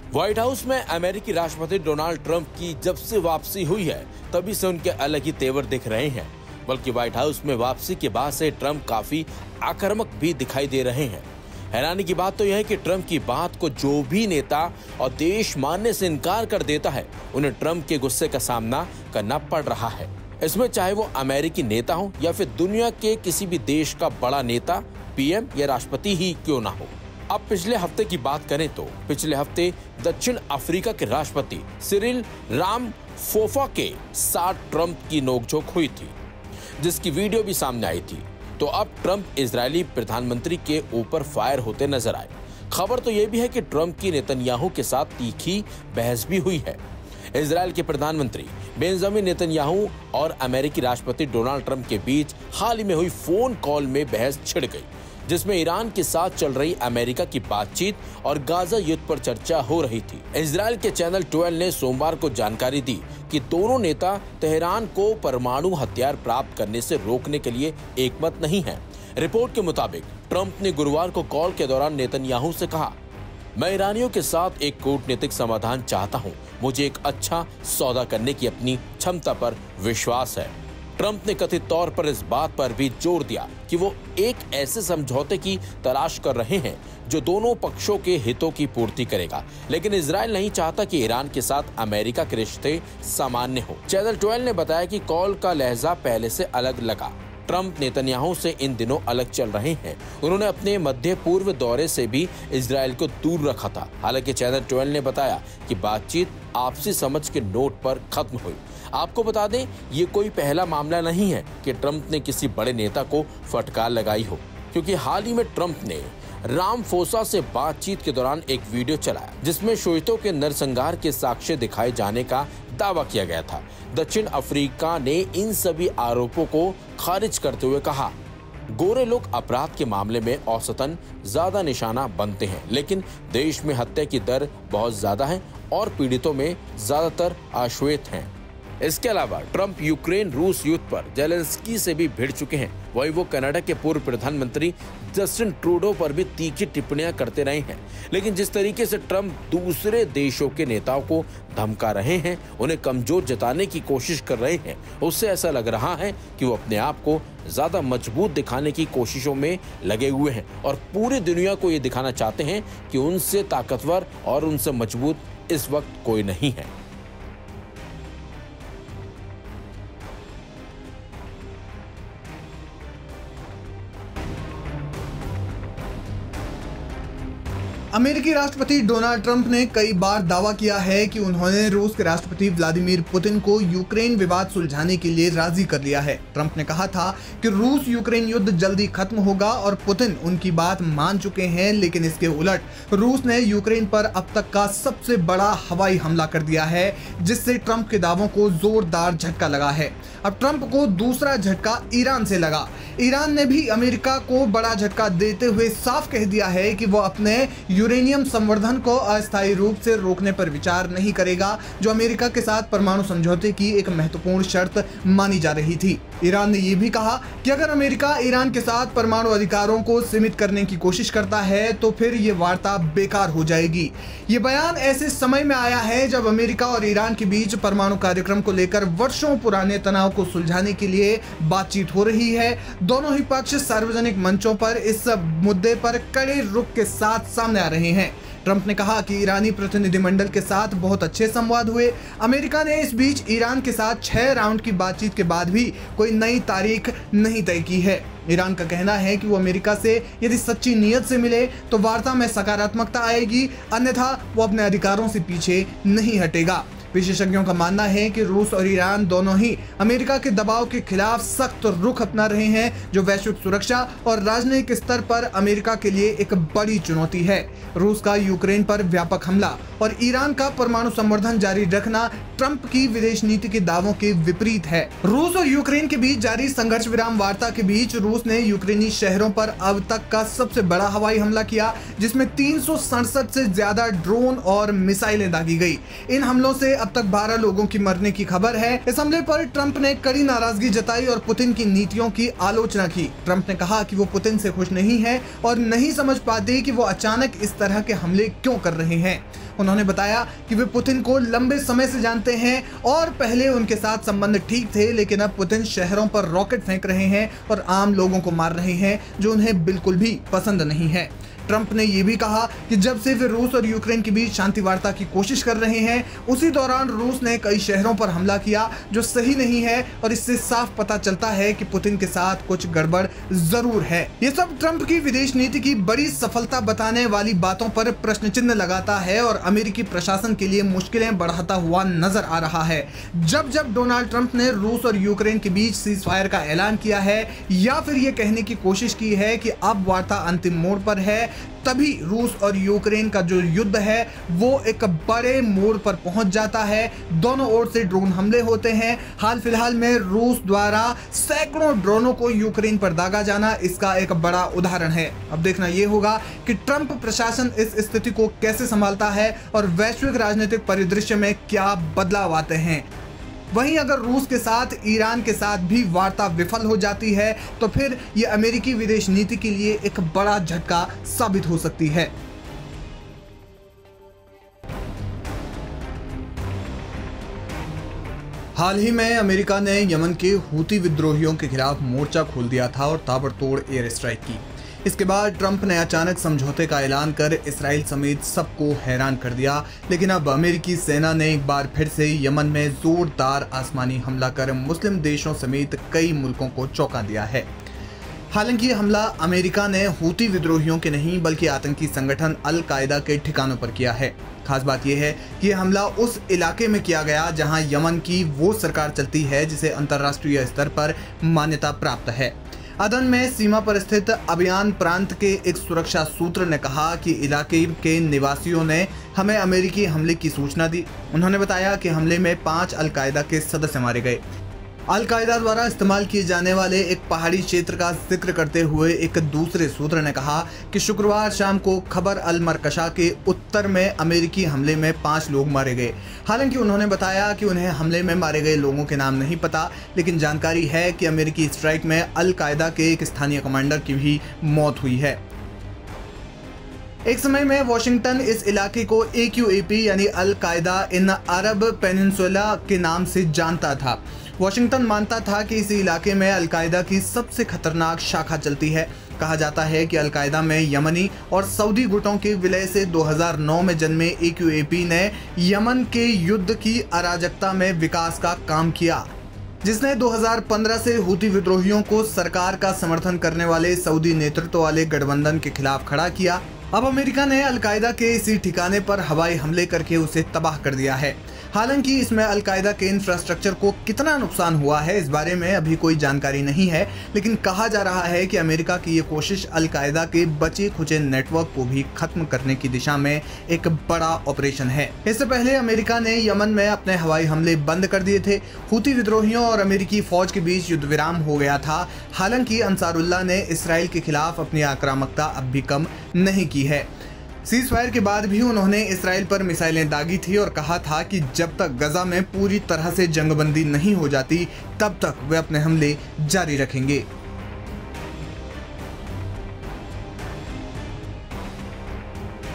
White house में अमेरिकी राष्ट्रपति डोनाल्ड ट्रंप की जब से वापसी हुई है तभी से उनके अलग ही तेवर दिख रहे हैं। बल्कि व्हाइट हाउस में वापसी के बाद से ट्रंप काफी आक्रामक भी दिखाई दे रहे हैं। हैरानी की बात तो यह है कि ट्रंप की बात को जो भी नेता और देश मानने से इनकार कर देता है, उन्हें ट्रंप के गुस्से का सामना करना पड़ रहा है। इसमें चाहे वो अमेरिकी नेता हो या फिर दुनिया के किसी भी देश का बड़ा नेता, पीएम या राष्ट्रपति ही क्यों ना हो। अब पिछले हफ्ते की बात करें तो पिछले हफ्ते दक्षिण अफ्रीका के राष्ट्रपति सिरिल रामाफोसा के साथ ट्रंप की नोकझोंक हुई थी, जिसकी वीडियो भी सामने आई थी। तो अब ट्रंप इजरायली प्रधानमंत्री के ऊपर फायर होते नजर आए। खबर तो यह भी है कि ट्रंप की नेतन्याहू के साथ तीखी बहस भी हुई है। इजरायल के प्रधानमंत्री बेंजामिन नेतन्याहू और अमेरिकी राष्ट्रपति डोनाल्ड ट्रंप के बीच हाल ही में हुई फोन कॉल में बहस छिड़ गई, जिसमें ईरान के साथ चल रही अमेरिका की बातचीत और गाजा युद्ध पर चर्चा हो रही थी। इजरायल के चैनल 12 ने सोमवार को जानकारी दी कि दोनों नेता तेहरान को परमाणु हथियार प्राप्त करने से रोकने के लिए एकमत नहीं है। रिपोर्ट के मुताबिक ट्रंप ने गुरुवार को कॉल के दौरान नेतन्याहू से कहा, मैं ईरानियों के साथ एक कूटनीतिक समाधान चाहता हूं। मुझे एक अच्छा सौदा करने की अपनी क्षमता पर विश्वास है। ट्रंप ने कथित तौर पर इस बात पर भी जोर दिया कि वो एक ऐसे समझौते की तलाश कर रहे हैं जो दोनों पक्षों के हितों की पूर्ति करेगा, लेकिन इजरायल नहीं चाहता कि ईरान के साथ अमेरिका के रिश्ते सामान्य हो। चैनल 12 ने बताया कि कॉल का लहजा पहले से अलग लगा। ट्रंप नेतन्याहू से इन दिनों अलग चल रहे हैं। उन्होंने अपने मध्य पूर्व दौरे से भी इजरायल को दूर रखा था। हालांकि चैनल 12 ने बताया कि बातचीत आपसी समझ के नोट पर खत्म हुई। आपको बता दें, ये कोई पहला मामला नहीं है कि ट्रंप ने किसी बड़े नेता को फटकार लगाई हो, क्योंकि हाल ही में ट्रंप ने रामाफोसा से बातचीत के दौरान एक वीडियो चलाया जिसमें शोषितों के नरसंहार के साक्ष्य दिखाए जाने का दावा किया गया था। दक्षिण अफ्रीका ने इन सभी आरोपों को खारिज करते हुए कहा, गोरे लोग अपराध के मामले में औसतन ज्यादा निशाना बनते हैं, लेकिन देश में हत्या की दर बहुत ज्यादा है और पीड़ितों में ज्यादातर अश्वेत हैं। इसके अलावा ट्रंप यूक्रेन रूस युद्ध पर जेलेंस्की से भी भिड़ चुके हैं। वहीं वो कनाडा के पूर्व प्रधानमंत्री जस्टिन ट्रूडो पर भी तीखी टिप्पणियां करते रहे हैं। लेकिन जिस तरीके से ट्रंप दूसरे देशों के नेताओं को धमका रहे हैं, उन्हें कमजोर जताने की कोशिश कर रहे हैं, उससे ऐसा लग रहा है कि वो अपने आप को ज्यादा मजबूत दिखाने की कोशिशों में लगे हुए हैं और पूरी दुनिया को ये दिखाना चाहते हैं कि उनसे ताकतवर और उनसे मजबूत इस वक्त कोई नहीं है। अमेरिकी राष्ट्रपति डोनाल्ड ट्रंप ने कई बार दावा किया है कि उन्होंने रूस के राष्ट्रपति व्लादिमीर पुतिन को यूक्रेन विवाद सुलझाने के लिए राजी कर लिया है। ट्रंप ने कहा था कि रूस यूक्रेन युद्ध जल्दी खत्म होगा और पुतिन उनकी बात मान चुके हैं, लेकिन इसके उलट रूस ने यूक्रेन पर अब तक का सबसे बड़ा हवाई हमला कर दिया है, जिससे ट्रंप के दावों को जोरदार झटका लगा है। अब ट्रंप को दूसरा झटका ईरान से लगा। ईरान ने भी अमेरिका को बड़ा झटका देते हुए साफ कह दिया है कि वो अपने यूरेनियम संवर्धन को अस्थायी रूप से रोकने पर विचार नहीं करेगा, जो अमेरिका के साथ परमाणु समझौते की एक महत्वपूर्ण शर्त मानी जा रही थी। ईरान ने यह भी कहा कि अगर अमेरिका ईरान के साथ परमाणु अधिकारों को सीमित करने की कोशिश करता है तो फिर ये वार्ता बेकार हो जाएगी। ये बयान ऐसे समय में आया है जब अमेरिका और ईरान के बीच परमाणु कार्यक्रम को लेकर वर्षों पुराने तनाव को सुलझाने के लिए बातचीत हो रही है। दोनों ही पक्ष सार्वजनिक मंचों पर इस मुद्दे पर कड़े रुख के साथ सामने आ रहे हैं। ट्रंप ने कहा कि ईरानी प्रतिनिधिमंडल के साथ बहुत अच्छे संवाद हुए। अमेरिका ने इस बीच ईरान के साथ 6 राउंड की बातचीत के बाद भी कोई नई तारीख नहीं तय की है। ईरान का कहना है कि वो अमेरिका से यदि सच्ची नीयत से मिले तो वार्ता में सकारात्मकता आएगी, अन्यथा वो अपने अधिकारों से पीछे नहीं हटेगा। विशेषज्ञों का मानना है कि रूस और ईरान दोनों ही अमेरिका के दबाव के खिलाफ सख्त रुख अपना रहे हैं, जो वैश्विक सुरक्षा और राजनयिक स्तर पर अमेरिका के लिए एक बड़ी चुनौती है। रूस का यूक्रेन पर व्यापक हमला और ईरान का परमाणु संवर्धन जारी रखना ट्रंप की विदेश नीति के दावों के विपरीत है। रूस और यूक्रेन के बीच जारी संघर्ष विराम वार्ता के बीच रूस ने यूक्रेनी शहरों पर अब तक का सबसे बड़ा हवाई हमला किया, जिसमें 367 से ज्यादा ड्रोन और मिसाइलें दागी गई। इन हमलों से अब तक 12 लोगों की मरने की खबर है। इस हमले पर ट्रंप ने कड़ी नाराजगी जताई और पुतिन की नीतियों की आलोचना की। ट्रंप ने कहा कि वो पुतिन से खुश नहीं है और नहीं समझ पाते कि वो अचानक इस तरह के हमले क्यों कर रहे हैं। उन्होंने बताया कि वे पुतिन को लंबे समय से जानते हैं और पहले उनके साथ संबंध ठीक थे, लेकिन अब पुतिन शहरों पर रॉकेट फेंक रहे हैं और आम लोगों को मार रहे हैं, जो उन्हें बिल्कुल भी पसंद नहीं है। ट्रंप ने यह भी कहा कि जब से वे रूस और यूक्रेन के बीच शांति वार्ता की कोशिश कर रहे हैं, उसी दौरान रूस ने कई शहरों पर हमला किया, जो सही नहीं है और इससे साफ पता चलता है कि पुतिन के साथ कुछ गड़बड़ जरूर है। ये सब ट्रंप की विदेश नीति की बड़ी सफलता बताने वाली बातों पर प्रश्न चिन्ह लगाता है और अमेरिकी प्रशासन के लिए मुश्किलें बढ़ाता हुआ नजर आ रहा है। जब जब डोनाल्ड ट्रंप ने रूस और यूक्रेन के बीच सीज फायर का ऐलान किया है या फिर ये कहने की कोशिश की है कि अब वार्ता अंतिम मोड़ पर है, तभी रूस और यूक्रेन का जो युद्ध है वो एक बड़े मोड़ पर पहुंच जाता है। दोनों ओर से ड्रोन हमले होते हैं। हाल फिलहाल में रूस द्वारा सैकड़ों ड्रोनों को यूक्रेन पर दागा जाना इसका एक बड़ा उदाहरण है। अब देखना यह होगा कि ट्रंप प्रशासन इस स्थिति को कैसे संभालता है और वैश्विक राजनीतिक परिदृश्य में क्या बदलाव आते हैं। वहीं अगर रूस के साथ ईरान के साथ भी वार्ता विफल हो जाती है तो फिर यह अमेरिकी विदेश नीति के लिए एक बड़ा झटका साबित हो सकती है। हाल ही में अमेरिका ने यमन के हूती विद्रोहियों के खिलाफ मोर्चा खोल दिया था और ताबड़तोड़ एयर स्ट्राइक की। इसके बाद ट्रंप ने अचानक समझौते का ऐलान कर इसराइल समेत सबको हैरान कर दिया, लेकिन अब अमेरिकी सेना ने एक बार फिर से यमन में जोरदार आसमानी हमला कर मुस्लिम देशों समेत कई मुल्कों को चौंका दिया है। हालांकि यह हमला अमेरिका ने हूती विद्रोहियों के नहीं बल्कि आतंकी संगठन अल कायदा के ठिकानों पर किया है। खास बात यह है कि यह हमला उस इलाके में किया गया जहां यमन की वो सरकार चलती है जिसे अंतर्राष्ट्रीय स्तर पर मान्यता प्राप्त है। अदन में सीमा पर स्थित अबियान प्रांत के एक सुरक्षा सूत्र ने कहा कि इलाके के निवासियों ने हमें अमेरिकी हमले की सूचना दी। उन्होंने बताया कि हमले में 5 अल कायदा के सदस्य मारे गए। अल कायदा द्वारा इस्तेमाल किए जाने वाले एक पहाड़ी क्षेत्र का जिक्र करते हुए एक दूसरे सूत्र ने कहा कि शुक्रवार शाम को खबर अल मरकशा के उत्तर में अमेरिकी हमले में 5 लोग मारे गए। हालांकि उन्होंने बताया कि उन्हें हमले में मारे गए लोगों के नाम नहीं पता, लेकिन जानकारी है कि अमेरिकी स्ट्राइक में अल कायदा के एक स्थानीय कमांडर की भी मौत हुई है। एक समय में वॉशिंगटन इस इलाके को AQAP यानी अल कायदा इन अरब पेनिनसुला के नाम से जानता था। वॉशिंगटन मानता था कि इस इलाके में अल कायदा की सबसे खतरनाक शाखा चलती है। कहा जाता है कि अल कायदा में यमनी और सऊदी गुटों के विलय से 2009 में जन्मे AQAP ने यमन के युद्ध की अराजकता में विकास का काम किया, जिसने 2015 से हूती विद्रोहियों को सरकार का समर्थन करने वाले सऊदी नेतृत्व वाले गठबंधन के खिलाफ खड़ा किया। अब अमेरिका ने अल कायदा के इसी ठिकाने पर हवाई हमले करके उसे तबाह कर दिया है। हालांकि इसमें अल कायदा के इंफ्रास्ट्रक्चर को कितना नुकसान हुआ है इस बारे में अभी कोई जानकारी नहीं है, लेकिन कहा जा रहा है कि अमेरिका की ये कोशिश अल कायदा के बचे खुचे नेटवर्क को भी खत्म करने की दिशा में एक बड़ा ऑपरेशन है। इससे पहले अमेरिका ने यमन में अपने हवाई हमले बंद कर दिए थे। हूती विद्रोहियों और अमेरिकी फौज के बीच युद्ध विराम हो गया था। हालांकि अंसारुल्लाह ने इसराइल के खिलाफ अपनी आक्रामकता अब भी कम नहीं की है। सीज फायर के बाद भी उन्होंने इसराइल पर मिसाइलें दागी थी और कहा था कि जब तक गजा में पूरी तरह से जंगबंदी नहीं हो जाती तब तक वे अपने हमले जारी रखेंगे।